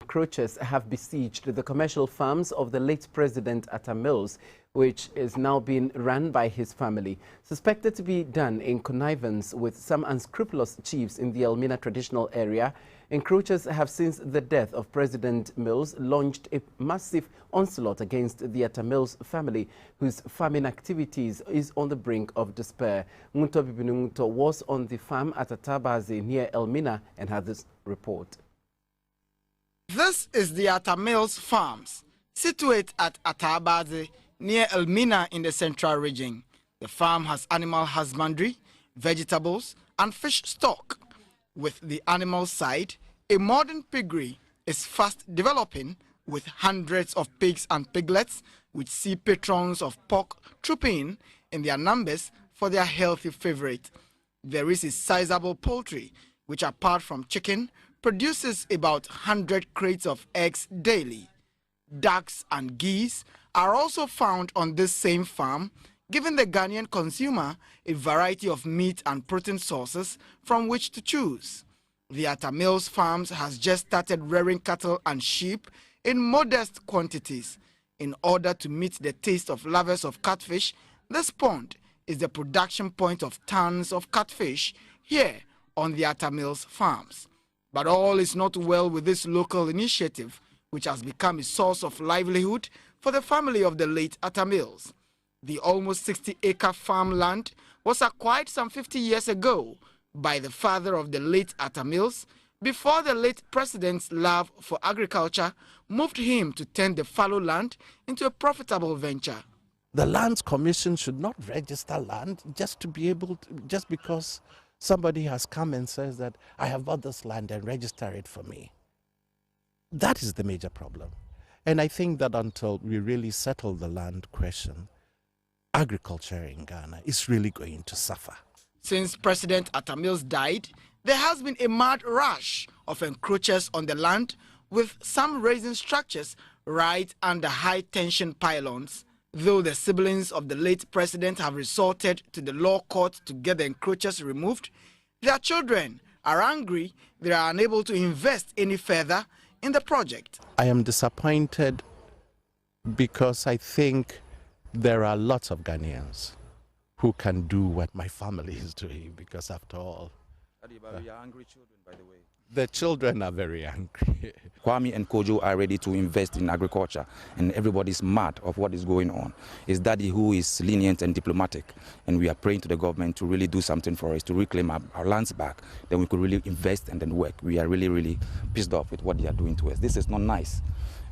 Encroachers have besieged the commercial farms of the late President Atta Mills, which is now being run by his family. Suspected to be done in connivance with some unscrupulous chiefs in the Elmina traditional area, encroachers have, since the death of President Mills, launched a massive onslaught against the Atta Mills family, whose farming activities is on the brink of despair. Nguto Bibinunguto was on the farm at Atabaze near Elmina and had this report. This is the Atta Mills farms, situated at Atabaze near Elmina in the central region. The farm has animal husbandry, vegetables and fish stock. With the animal side, a modern piggery is fast developing with hundreds of pigs and piglets, which see patrons of pork trooping in their numbers for their healthy favorite. There is a sizable poultry, which apart from chicken, produces about 100 crates of eggs daily. Ducks and geese are also found on this same farm, giving the Ghanaian consumer a variety of meat and protein sources from which to choose. The Atta Mills farms has just started rearing cattle and sheep in modest quantities. In order to meet the taste of lovers of catfish, this pond is the production point of tons of catfish here on the Atta Mills farms. But all is not well with this local initiative, which has become a source of livelihood for the family of the late Atta Mills. The almost 60-acre farmland was acquired some 50 years ago by the father of the late Atta Mills, before the late president's love for agriculture moved him to turn the fallow land into a profitable venture. The Lands Commission should not register land just to be able to, just because somebody has come and says that I have bought this land and register it for me. That is the major problem. And I think that until we really settle the land question, agriculture in Ghana is really going to suffer. Since President Atta Mills died, there has been a mad rush of encroachers on the land, with some raising structures right under high-tension pylons. Though the siblings of the late president have resorted to the law court to get the encroachers removed, their children are angry they are unable to invest any further in the project. I am disappointed because I think there are lots of Ghanaians who can do what my family is doing, because after all, you are angry children, by the way. The children are very angry. Kwame and Kojo are ready to invest in agriculture, and everybody's mad of what is going on. It's Daddy who is lenient and diplomatic, and we are praying to the government to really do something for us, to reclaim our lands back. Then we could really invest and then work. We are really pissed off with what they are doing to us. This is not nice.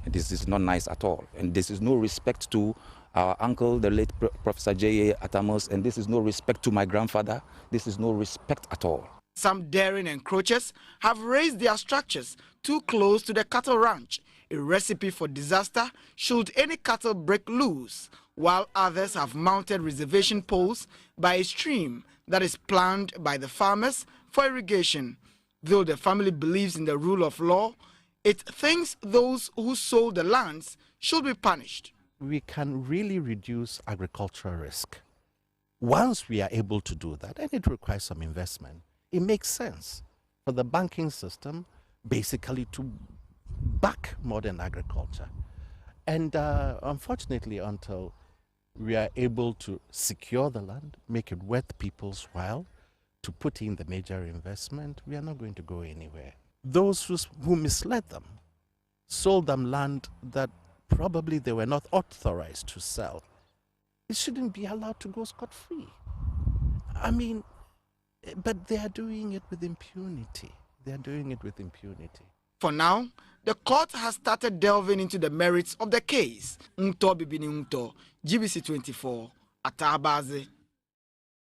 This is not nice at all. And this is no respect to our uncle, the late Professor J.A. Atta Mills, and this is no respect to my grandfather. This is no respect at all. Some daring encroachers have raised their structures too close to the cattle ranch, a recipe for disaster should any cattle break loose, while others have mounted reservation poles by a stream that is planned by the farmers for irrigation. Though the family believes in the rule of law, it thinks those who sold the lands should be punished. We can really reduce agricultural risk. Once we are able to do that, and it requires some investment, it makes sense for the banking system basically to back modern agriculture. And unfortunately, until we are able to secure the land, make it worth people's while to put in the major investment, we are not going to go anywhere. Those who misled them, sold them land that probably they were not authorized to sell, it shouldn't be allowed to go scot-free. I mean, but they are doing it with impunity. They are doing it with impunity. For now, the court has started delving into the merits of the case. Nguto Bibinunguto, GBC 24, Atabaze.